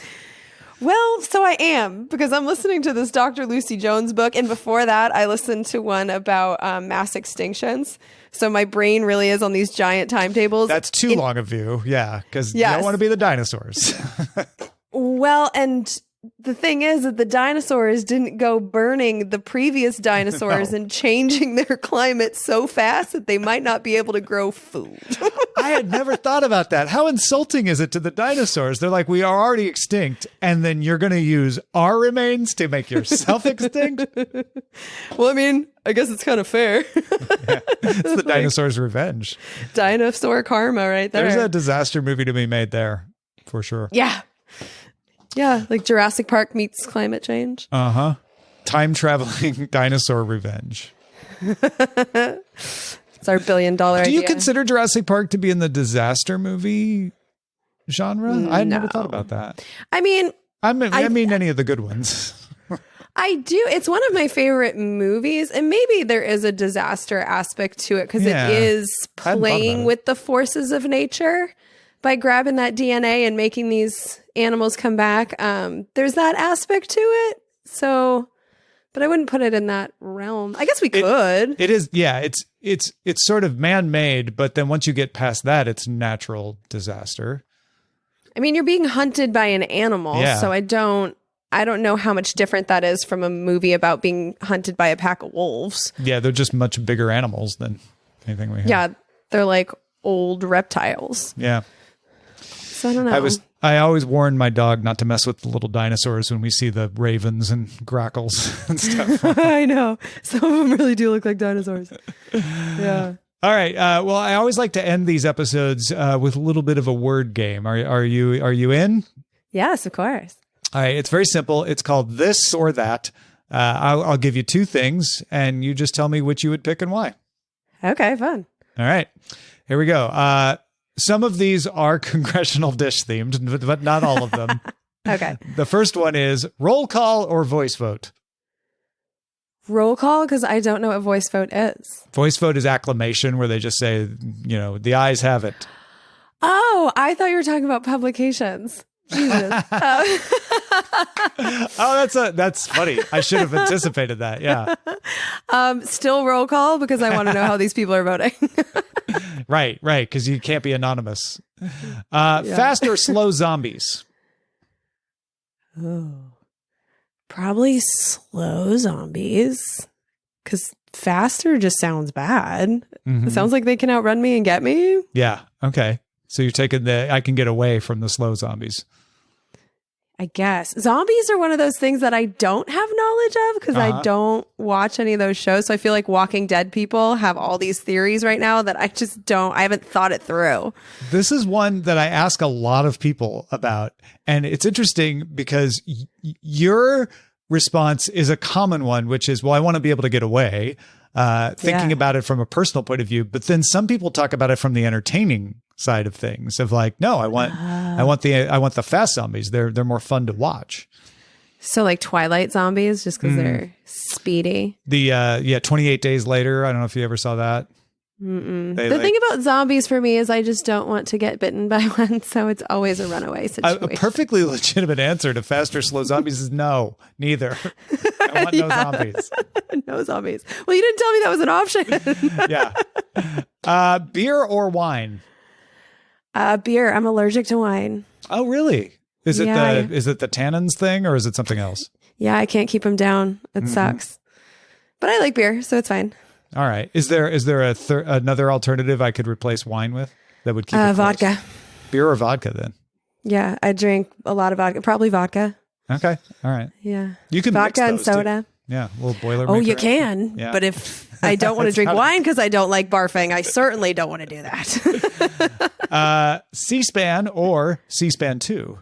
Well, so I am, because I'm listening to this Dr. Lucy Jones book. And before that, I listened to one about mass extinctions. So my brain really is on these giant timetables. That's too long a view. Yeah. Because you don't want to be the dinosaurs. Well, and the thing is that the dinosaurs didn't go burning the previous dinosaurs and changing their climate so fast that they might not be able to grow food. I had never thought about that. How insulting is it to the dinosaurs? They're like, we are already extinct, and then you're going to use our remains to make yourself extinct? Well, I mean, I guess it's kind of fair. It's the dinosaurs' revenge. Dinosaur karma right there. There's a disaster movie to be made there, for sure. Yeah. Yeah, like Jurassic Park meets climate change. Time traveling dinosaur revenge. It's our $1 billion idea. Do you consider Jurassic Park to be in the disaster movie genre? I had never thought about that. I mean, I mean any of the good ones. I do. It's one of my favorite movies, and maybe there is a disaster aspect to it because it is playing with the forces of nature by grabbing that DNA and making these animals come back. There's that aspect to it. So, but I wouldn't put it in that realm. I guess we could. It is. Yeah. It's sort of man-made, but then once you get past that, it's natural disaster. I mean, you're being hunted by an animal. Yeah. So I don't know how much different that is from a movie about being hunted by a pack of wolves. Yeah. They're just much bigger animals than anything we have. Yeah. They're like old reptiles. Yeah. So I don't know. I always warn my dog not to mess with the little dinosaurs when we see the ravens and grackles and stuff. I know. Some of them really do look like dinosaurs. Yeah. All right. Well, I always like to end these episodes with a little bit of a word game. Are you in? Yes, of course. All right. It's very simple. It's called This or That. I'll give you two things, and you just tell me which you would pick and why. Okay, fun. All right. Here we go. Some of these are Congressional Dish themed, but not all of them. Okay. The first one is roll call or voice vote. Roll call, because I don't know what voice vote is. Voice vote is acclamation, where they just say, you know, the ayes have it. Oh, I thought you were talking about publications. Jesus. Oh, that's funny. I should have anticipated that. Yeah. Still roll call because I want to know how these people are voting. Right. Because you can't be anonymous. Fast or slow zombies? Oh, probably slow zombies. Because faster just sounds bad. It sounds like they can outrun me and get me. Yeah. Okay. So you're taking I can get away from the slow zombies. I guess. Zombies are one of those things that I don't have knowledge of because I don't watch any of those shows. So I feel like Walking Dead people have all these theories right now that I just I haven't thought it through. This is one that I ask a lot of people about. And it's interesting because your response is a common one, which is, well, I want to be able to get away, thinking about it from a personal point of view. But then some people talk about it from the entertaining side of things of like, no, I want the fast zombies. They're more fun to watch. So like Twilight zombies, just because they're speedy. The 28 Days Later. I don't know if you ever saw that. The thing about zombies for me is I just don't want to get bitten by one, so it's always a runaway situation. A perfectly legitimate answer to fast or slow zombies is no, neither. I want no zombies. No zombies. Well, you didn't tell me that was an option. Yeah. Beer or wine? Beer. I'm allergic to wine. Oh, really? Is it the tannins thing or is it something else? Yeah, I can't keep them down. It sucks. But I like beer, so it's fine. All right. Is there another alternative I could replace wine with that would keep it vodka? Beer or vodka then? Yeah, I drink a lot of vodka. Probably vodka. Okay. All right. Yeah. You can vodka mix and those soda. Too. Yeah, a little boiler. Oh, you can. Yeah. But if I don't want to drink wine because I don't like barfing, I certainly don't want to do that. C-SPAN or C-SPAN 2?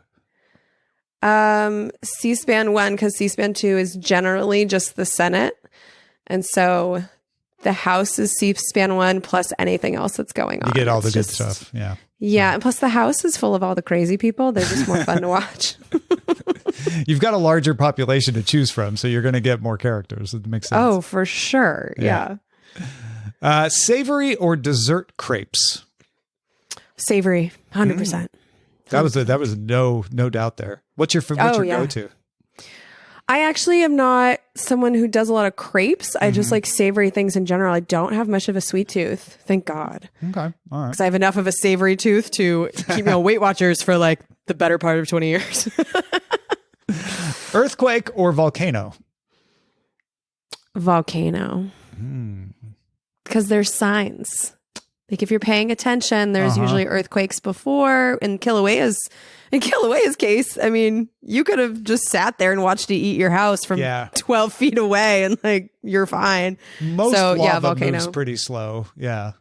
C-SPAN 1 because C-SPAN 2 is generally just the Senate. And so the House is C-SPAN 1 plus anything else that's going on. You get all the good stuff. Yeah. Yeah. And plus the House is full of all the crazy people. They're just more fun to watch. You've got a larger population to choose from, so you're going to get more characters. It makes sense. Oh, for sure. Yeah. Savory or dessert crepes? Savory, 100%. That was no doubt there. What's your go-to? I actually am not someone who does a lot of crepes. I just like savory things in general. I don't have much of a sweet tooth. Thank God. Okay. All right. Because I have enough of a savory tooth to keep me on Weight Watchers for like the better part of 20 years. Earthquake or volcano? Volcano. Because there's signs. Like if you're paying attention, there's usually earthquakes before. In Kilauea's case, I mean, you could have just sat there and watched it eat your house from 12 feet away and like, you're fine. Most lava moves pretty slow. Yeah.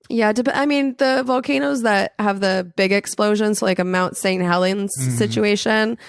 Yeah. I mean, the volcanoes that have the big explosions, like a Mount St. Helens situation,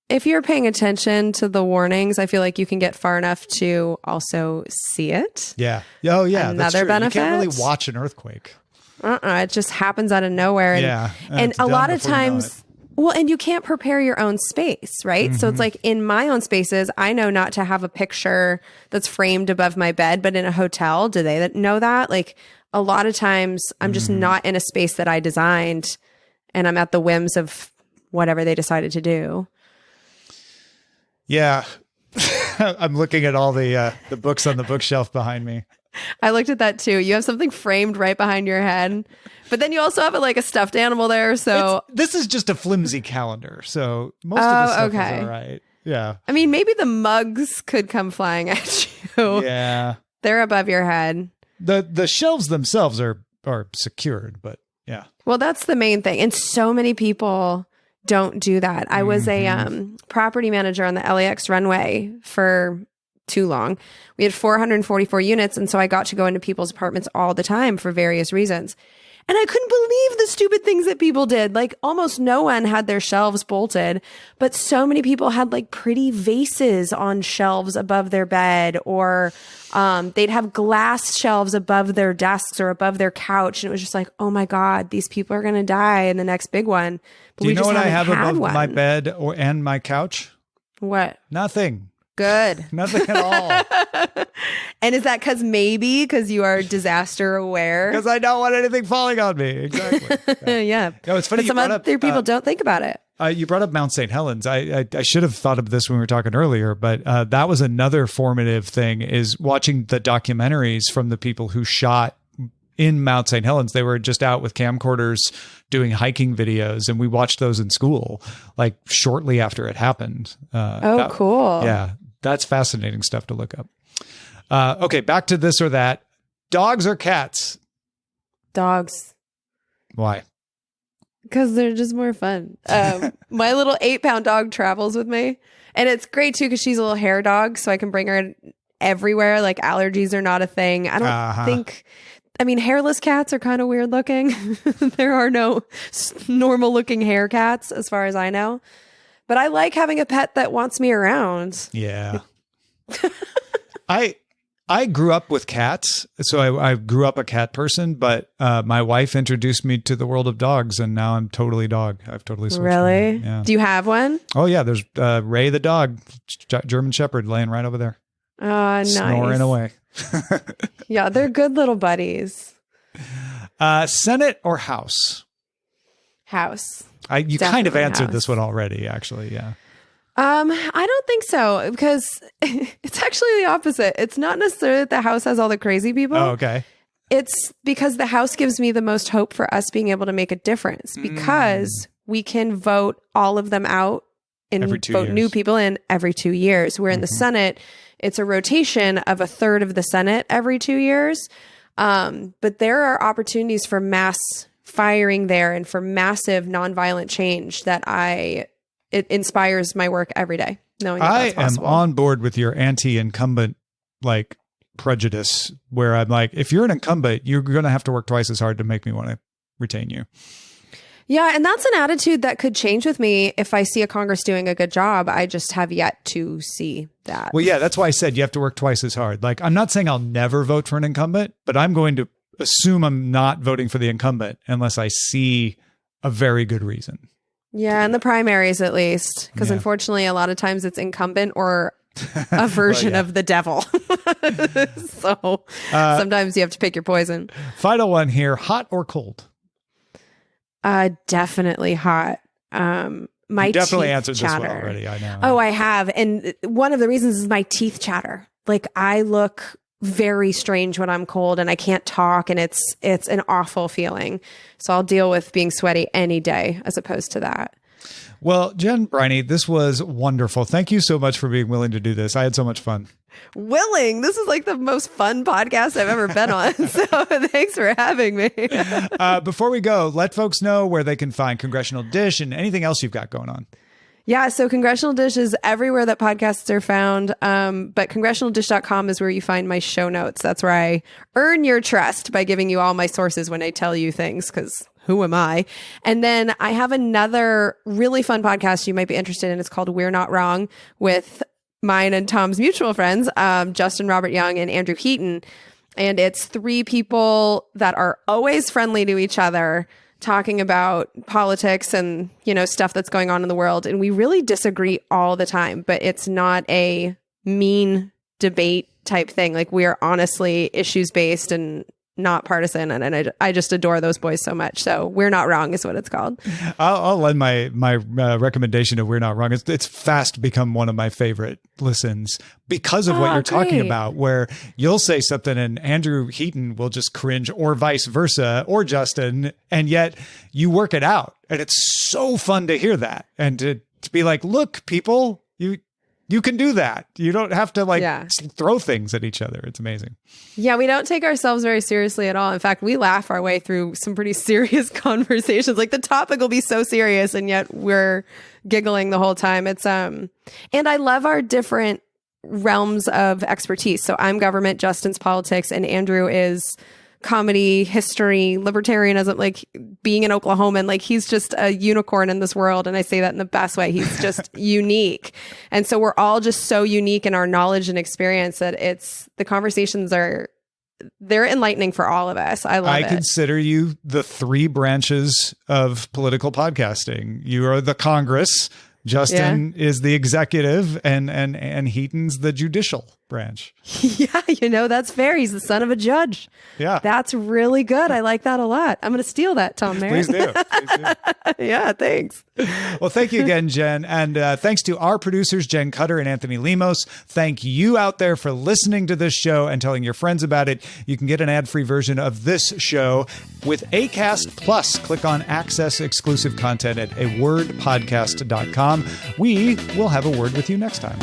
if you're paying attention to the warnings, I feel like you can get far enough to also see it. Yeah. Oh, yeah. Another benefit. You can't really watch an earthquake. It just happens out of nowhere. And, and a lot of times, and you can't prepare your own space, right? So it's like in my own spaces, I know not to have a picture that's framed above my bed, but in a hotel, do they know that? Like a lot of times I'm just not in a space that I designed and I'm at the whims of whatever they decided to do. Yeah. I'm looking at all the books on the bookshelf behind me. I looked at that too. You have something framed right behind your head, but then you also have like a stuffed animal there. So this is just a flimsy calendar. So most of the stuff is all right. Yeah. I mean, maybe the mugs could come flying at you. Yeah. They're above your head. The shelves themselves are secured, but yeah. Well, that's the main thing. And so many people don't do that. I was a property manager on the LAX runway for too long. We had 444 units. And so I got to go into people's apartments all the time for various reasons. And I couldn't believe the stupid things that people did. Like almost no one had their shelves bolted, but so many people had like pretty vases on shelves above their bed, or they'd have glass shelves above their desks or above their couch. And it was just like, oh my God, these people are going to die in the next big one. But do you know what I have above my bed and my couch? What? Nothing. Good. Nothing at all. And is that because you are disaster aware? Because I don't want anything falling on me. Exactly. Yeah. No, it's funny. But some other people don't think about it. You brought up Mount St. Helens. I should have thought of this when we were talking earlier, but that was another formative thing, is watching the documentaries from the people who shot in Mount St. Helens. They were just out with camcorders doing hiking videos, and we watched those in school, like shortly after it happened. Cool. Yeah, that's fascinating stuff to look up. Okay, back to this or that. Dogs or cats? Dogs. Why? Because they're just more fun. My little 8-pound dog travels with me. And it's great, too, because she's a little hair dog, so I can bring her everywhere. Like, allergies are not a thing. I don't think... I mean, hairless cats are kind of weird looking. There are no normal looking hair cats, as far as I know. But I like having a pet that wants me around. Yeah. I grew up with cats, so I grew up a cat person, but my wife introduced me to the world of dogs, and now I'm totally dog. I've totally switched. Really? Yeah. Do you have one? Oh, yeah. There's Ray the dog, German Shepherd, laying right over there. Nice. Snoring away. Yeah, they're good little buddies. Senate or House? House. You kind of answered this one already, actually. Yeah. I don't think so, because it's actually the opposite. It's not necessarily that the House has all the crazy people. Oh, okay. It's because the House gives me the most hope for us being able to make a difference, because we can vote all of them out and vote new people in every 2 years. Where in the Senate, it's a rotation of a third of the Senate every 2 years. But there are opportunities for mass firing there and for massive nonviolent change that it inspires my work every day, knowing that that's possible. I am on board with your anti-incumbent prejudice, where I'm like, if you're an incumbent, you're going to have to work twice as hard to make me want to retain you. Yeah, and that's an attitude that could change with me if I see a Congress doing a good job. I just have yet to see that. Well, yeah, that's why I said you have to work twice as hard. Like, I'm not saying I'll never vote for an incumbent, but I'm going to assume I'm not voting for the incumbent unless I see a very good reason. Yeah, in the primaries at least, because unfortunately a lot of times it's incumbent or a version of the devil. So sometimes you have to pick your poison. Final one here, hot or cold? Definitely hot. My you definitely teeth answered chatter. This one already, I know. Oh, I have. And one of the reasons is my teeth chatter. Like, I look very strange when I'm cold and I can't talk, and it's an awful feeling. So I'll deal with being sweaty any day as opposed to that. Well, Jen Briney, this was wonderful. Thank you so much for being willing to do this. I had so much fun. This is like the most fun podcast I've ever been on. So thanks for having me. Before we go, let folks know where they can find Congressional Dish and anything else you've got going on. Yeah, so Congressional Dish is everywhere that podcasts are found. But congressionaldish.com is where you find my show notes. That's where I earn your trust by giving you all my sources when I tell you things, because who am I? And then I have another really fun podcast you might be interested in. It's called We're Not Wrong, with mine and Tom's mutual friends, Justin Robert Young and Andrew Heaton. And it's 3 people that are always friendly to each other, talking about politics and, stuff that's going on in the world. And we really disagree all the time, but it's not a mean debate type thing. Like, we are honestly issues based and not partisan. And I just adore those boys so much. So We're Not Wrong is what it's called. I'll lend my recommendation of We're Not Wrong. It's fast become one of my favorite listens because of what you're talking about, where you'll say something and Andrew Heaton will just cringe, or vice versa, or Justin, and yet you work it out. And it's so fun to hear that and to be like, look, people, you can do that. You don't have to throw things at each other. It's amazing. Yeah, we don't take ourselves very seriously at all. In fact, we laugh our way through some pretty serious conversations. Like, the topic will be so serious and yet we're giggling the whole time. It's and I love our different realms of expertise. So I'm government, Justin's politics, and Andrew is comedy, history, libertarianism, like being an Oklahoman. Like, he's just a unicorn in this world. And I say that in the best way. He's just unique. And so we're all just so unique in our knowledge and experience that the conversations they're enlightening for all of us. I love it. I consider you the 3 branches of political podcasting. You are the Congress, Justin is the executive and Heaton's the judicial branch. Yeah, that's fair. He's the son of a judge. Yeah. That's really good. I like that a lot. I'm going to steal that, Tom Merritt. Please do. Yeah, thanks. Well, thank you again, Jen. And thanks to our producers, Jen Cutter and Anthony Lemos. Thank you out there for listening to this show and telling your friends about it. You can get an ad-free version of this show with Acast Plus. Click on Access Exclusive Content at awordpodcast.com. We will have a word with you next time.